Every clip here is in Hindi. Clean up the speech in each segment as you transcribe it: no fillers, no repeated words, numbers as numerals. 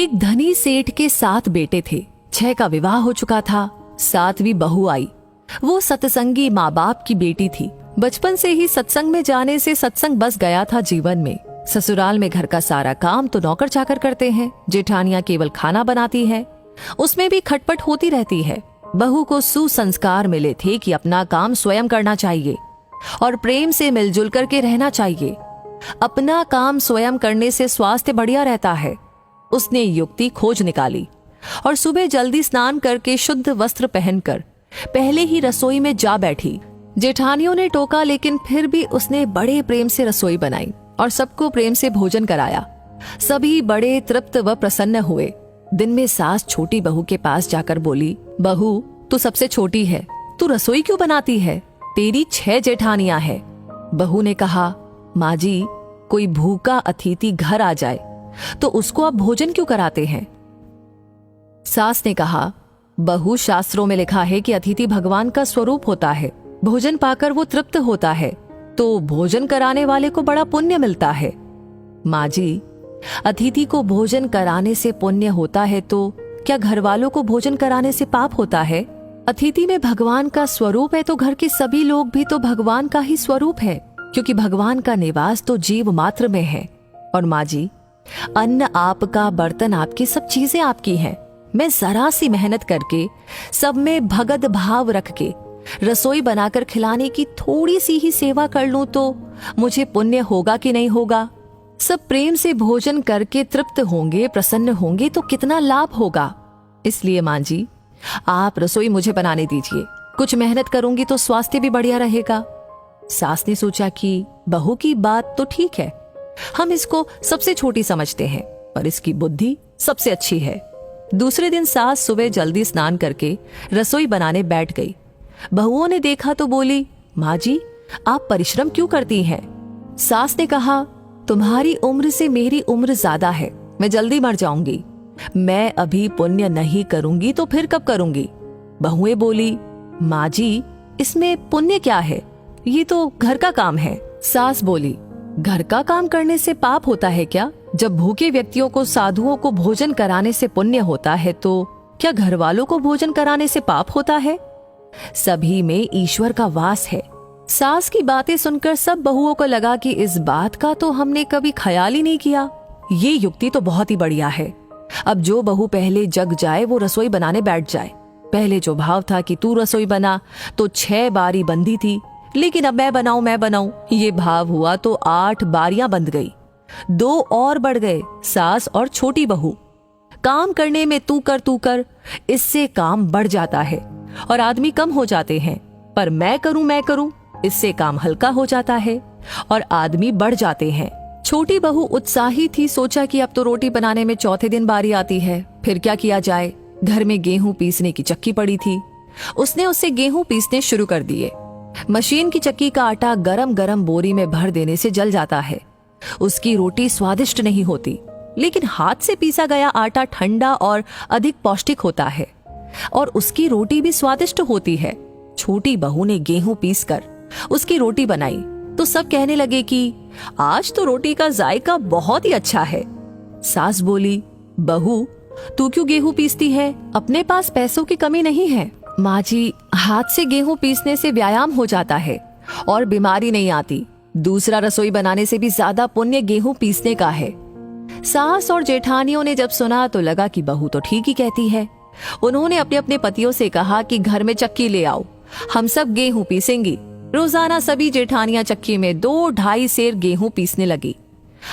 एक धनी सेठ के 7 बेटे थे। 6 का विवाह हो चुका था। 7वीं बहू आई। वो सत्संगी माँ बाप की बेटी थी। बचपन से ही सत्संग में जाने से सत्संग बस गया था जीवन में। ससुराल में घर का सारा काम तो नौकर चाकर करते हैं। जेठानियां केवल खाना बनाती है, उसमें भी खटपट होती रहती है। बहू को सुसंस्कार मिले थे कि अपना काम स्वयं करना चाहिए और प्रेम से मिलजुल करके रहना चाहिए। अपना काम स्वयं करने से स्वास्थ्य बढ़िया रहता है। उसने युक्ति खोज निकाली और सुबह जल्दी स्नान करके शुद्ध वस्त्र पहनकर पहले ही रसोई में जा बैठी। जेठानियों ने टोका, लेकिन फिर भी उसने बड़े प्रेम से रसोई बनाई और सबको प्रेम से भोजन कराया। सभी बड़े तृप्त व प्रसन्न हुए। दिन में सास छोटी बहू के पास जाकर बोली, बहू तू सबसे छोटी है, तू रसोई क्यों बनाती है? तेरी 6 जेठानियां हैं। बहू ने कहा, माँ जी, कोई भूखा अतिथि घर आ जाए तो उसको आप भोजन क्यों कराते हैं? सास ने कहा, बहू, शास्त्रों में लिखा है कि अतिथि भगवान का स्वरूप होता है। भोजन पाकर वो तृप्त होता है तो भोजन कराने वाले को बड़ा पुण्य मिलता है। माँ जी, अतिथि को भोजन कराने से पुण्य होता है तो क्या घर वालों को भोजन कराने से पाप होता है? अतिथि में भगवान का स्वरूप है तो घर के सभी लोग भी तो भगवान का ही स्वरूप है, क्योंकि भगवान का निवास तो जीव मात्र में है। और माँ जी, अन्न आपका, बर्तन आपके, सब चीजें आपकी हैं। मैं जरा सी मेहनत करके सब में भगत भाव रख के रसोई बनाकर खिलाने की थोड़ी सी ही सेवा कर लूं तो मुझे पुण्य होगा कि नहीं होगा? सब प्रेम से भोजन करके तृप्त होंगे, प्रसन्न होंगे तो कितना लाभ होगा। इसलिए माँ जी, आप रसोई मुझे बनाने दीजिए। कुछ मेहनत करूंगी तो स्वास्थ्य भी बढ़िया रहेगा। सास ने सोचा कि बहू की बात तो ठीक है, हम इसको सबसे छोटी समझते हैं, पर इसकी बुद्धि सबसे अच्छी है। दूसरे दिन सास सुबह जल्दी स्नान करके रसोई बनाने बैठ गई। बहुओं ने देखा तो बोली, माँ जी, आप परिश्रम क्यों करती हैं? सास ने कहा, तुम्हारी उम्र से मेरी उम्र ज्यादा है, मैं जल्दी मर जाऊंगी। मैं अभी पुण्य नहीं करूंगी तो फिर कब करूंगी? बहुएं बोली, माँ जी, इसमें पुण्य क्या है? ये तो घर का काम है। सास बोली, घर का काम करने से पाप होता है क्या? जब भूखे व्यक्तियों को, साधुओं को भोजन कराने से पुण्य होता है तो क्या घर वालों को भोजन कराने से पाप होता है? सभी में ईश्वर का वास है। सास की बातें सुनकर सब बहुओं को लगा कि इस बात का तो हमने कभी ख्याल ही नहीं किया। ये युक्ति तो बहुत ही बढ़िया है। अब जो बहू पहले जग जाए वो रसोई बनाने बैठ जाए। पहले जो भाव था कि तू रसोई बना तो 6 बारी बंधी थी, लेकिन अब मैं बनाऊं, ये भाव हुआ तो 8 बारियां बंध गई। 2 और बढ़ गए, सास और छोटी बहू। काम करने में तू कर, इससे काम बढ़ जाता है और आदमी कम हो जाते हैं। पर मैं करूं, इससे काम हल्का हो जाता है और आदमी बढ़ जाते हैं। छोटी बहू उत्साही थी। सोचा कि अब तो रोटी बनाने में चौथे दिन बारी आती है, फिर क्या किया जाए। घर में गेहूं पीसने की चक्की पड़ी थी। उसने उससे गेहूं पीसने शुरू कर दिए। मशीन की चक्की का आटा गरम गरम बोरी में भर देने से जल जाता है। उसकी रोटी स्वादिष्ट नहीं होती, लेकिन हाथ से पीसा गया आटा ठंडा और अधिक पौष्टिक होता है और उसकी रोटी भी स्वादिष्ट होती है। छोटी बहू ने गेहूं पीसकर उसकी रोटी बनाई तो सब कहने लगे कि आज तो रोटी का जायका बहुत ही अच्छा है। सास बोली, बहू, तू क्यों गेहूं पीसती है? अपने पास पैसों की कमी नहीं है। माँ जी, हाथ से गेहूं पीसने से व्यायाम हो जाता है और बीमारी नहीं आती। दूसरा रसोई बनाने से भी ज्यादा पुण्य गेहूं पीसने का है। सास और जेठानियों ने जब सुना तो लगा कि बहू तो ठीक ही कहती है। उन्होंने अपने अपने पतियों से कहा कि घर में चक्की ले आओ, हम सब गेहूं पीसेंगी। रोजाना सभी जेठानियां चक्की में 2-2.5 सेर गेहूं पीसने लगी।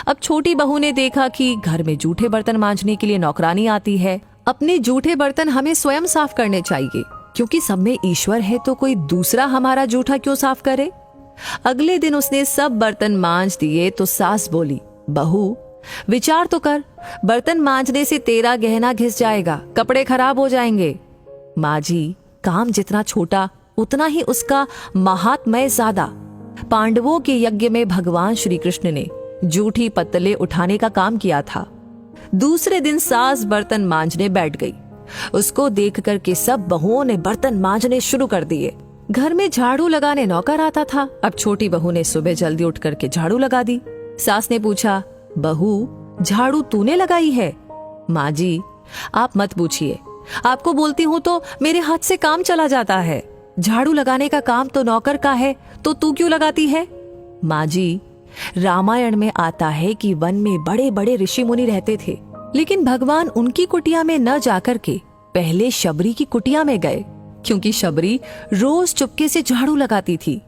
अब छोटी बहू ने देखा कि घर में जूठे बर्तन मांजने के लिए नौकरानी आती है। अपने जूठे बर्तन हमें स्वयं साफ करने चाहिए, क्योंकि सब में ईश्वर है तो कोई दूसरा हमारा जूठा क्यों साफ करे। अगले दिन उसने सब बर्तन मांज दिए तो सास बोली, बहू, विचार तो कर, बर्तन मांजने से तेरा गहना घिस जाएगा, कपड़े खराब हो जाएंगे। माँ जी, काम जितना छोटा उतना ही उसका महात्म्य ज्यादा। पांडवों के यज्ञ में भगवान श्री कृष्ण ने जूठी पत्तले उठाने का काम किया था। दूसरे दिन सास बर्तन मांजने बैठ गई। उसको देख कर के सब बहुओं ने बर्तन मांजने शुरू कर दिए। घर में झाड़ू लगाने नौकर आता था। अब छोटी बहू ने सुबह जल्दी उठ करके झाड़ू लगा दी। सास ने पूछा, बहू, झाड़ू तूने लगाई है? माँ जी, आप मत पूछिए, आपको बोलती हूँ तो मेरे हाथ से काम चला जाता है। झाड़ू लगाने का काम तो नौकर का है, तो तू क्यों लगाती है? माँ जी, रामायण में आता है कि वन में बड़े बड़े ऋषि मुनि रहते थे, लेकिन भगवान उनकी कुटिया में न जाकर के पहले शबरी की कुटिया में गए, क्योंकि शबरी रोज चुपके से झाड़ू लगाती थी,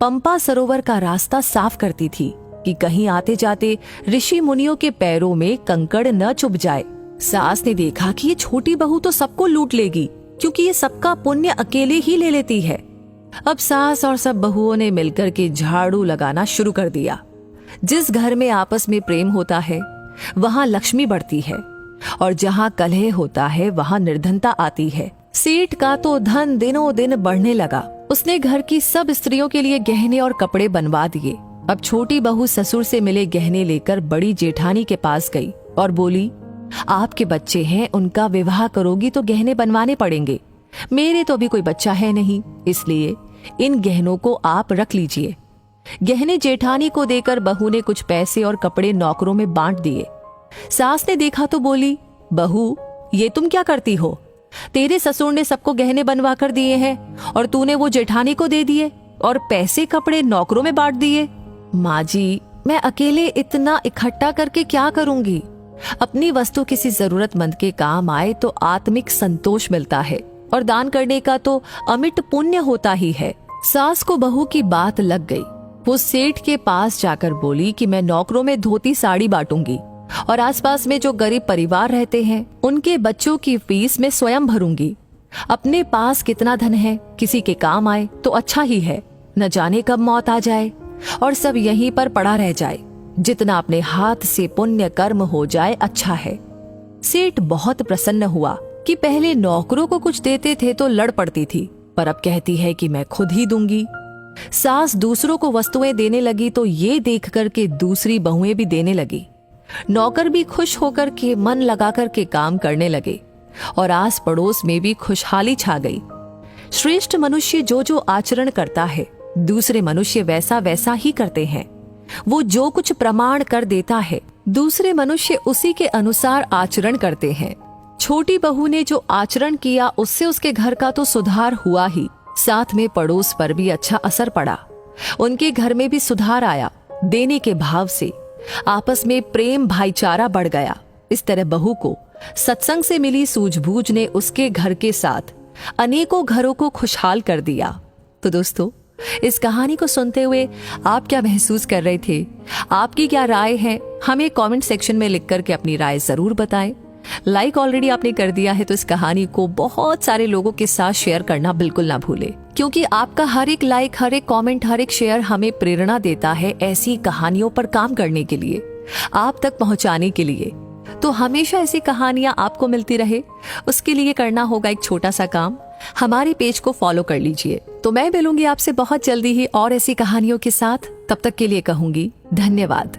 पंपा सरोवर का रास्ता साफ करती थी कि कहीं आते जाते ऋषि मुनियों के पैरों में कंकड़ न चुभ जाए। सास ने देखा कि ये छोटी बहू तो सबको लूट लेगी, क्योंकि ये सबका पुण्य अकेले ही ले लेती है। अब सास और सब बहुओं ने मिलकर के झाड़ू लगाना शुरू कर दिया। जिस घर में आपस में प्रेम होता है वहां लक्ष्मी बढ़ती है, और जहां कलह होता है वहां निर्धनता आती है। सेठ का तो धन दिनों दिन बढ़ने लगा। उसने घर की सब स्त्रियों के लिए गहने और कपड़े बनवा दिए। अब छोटी बहू ससुर से मिले गहने लेकर बड़ी जेठानी के पास गई और बोली, आपके बच्चे हैं, उनका विवाह करोगी तो गहने बनवाने पड़ेंगे। मेरे तो अभी कोई बच्चा है नहीं, इसलिए इन गहनों को आप रख लीजिए। गहने जेठानी को देकर बहू ने कुछ पैसे और कपड़े नौकरों में बांट दिए। सास ने देखा तो बोली, बहू, ये तुम क्या करती हो? तेरे ससुर ने सबको गहने बनवा कर दिए हैं और तूने वो जेठानी को दे दिए और पैसे कपड़े नौकरों में बांट दिए। माँ जी, मैं अकेले इतना इकट्ठा करके क्या करूंगी? अपनी वस्तु किसी जरूरतमंद के काम आए तो आत्मिक संतोष मिलता है, और दान करने का तो अमिट पुण्य होता ही है। सास को बहू की बात लग गई। वो सेठ के पास जाकर बोली कि मैं नौकरों में धोती साड़ी बांटूंगी और आसपास में जो गरीब परिवार रहते हैं उनके बच्चों की फीस मैं स्वयं भरूंगी। अपने पास कितना धन है, किसी के काम आए तो अच्छा ही है, न जाने कब मौत आ जाए और सब यहीं पर पड़ा रह जाए। जितना अपने हाथ से पुण्य कर्म हो जाए अच्छा है। सेठ बहुत प्रसन्न हुआ कि पहले नौकरों को कुछ देते थे तो लड़ पड़ती थी, पर अब कहती है कि मैं खुद ही दूंगी। सास दूसरों को वस्तुएं देने लगी तो ये देख कर के दूसरी बहुएं भी देने लगी। नौकर भी खुश होकर के मन लगा कर के काम करने लगे और आस पड़ोस में भी खुशहाली छा गई। श्रेष्ठ मनुष्य जो जो आचरण करता है दूसरे मनुष्य वैसा वैसा ही करते हैं। वो जो कुछ प्रमाण कर देता है दूसरे मनुष्य उसी के अनुसार आचरण करते हैं। छोटी बहू ने जो आचरण किया उससे उसके घर का तो सुधार हुआ ही, साथ में पड़ोस पर भी अच्छा असर पड़ा। उनके घर में भी सुधार आया। देने के भाव से आपस में प्रेम भाईचारा बढ़ गया। इस तरह बहू को सत्संग से मिली सूझबूझ ने उसके घर के साथ अनेकों घरों को खुशहाल कर दिया। तो दोस्तों, इस कहानी को सुनते हुए आप क्या महसूस कर रहे थे? आपकी क्या राय है? हमें कमेंट सेक्शन में लिख करके अपनी राय जरूर बताएं। लाइक ऑलरेडी आपने कर दिया है तो इस कहानी को बहुत सारे लोगों के साथ शेयर करना बिल्कुल ना भूलें, क्योंकि आपका हर एक लाइक, हर एक कमेंट, हर एक शेयर हमें प्रेरणा देता है ऐसी कहानियों पर काम करने के लिए, आप तक पहुंचाने के लिए। तो हमेशा ऐसी कहानियां आपको मिलती रहे, उसके लिए करना होगा एक छोटा सा काम, हमारे पेज को फॉलो कर लीजिए। तो मैं मिलूंगी आपसे बहुत जल्दी ही और ऐसी कहानियों के साथ। तब तक के लिए कहूंगी धन्यवाद।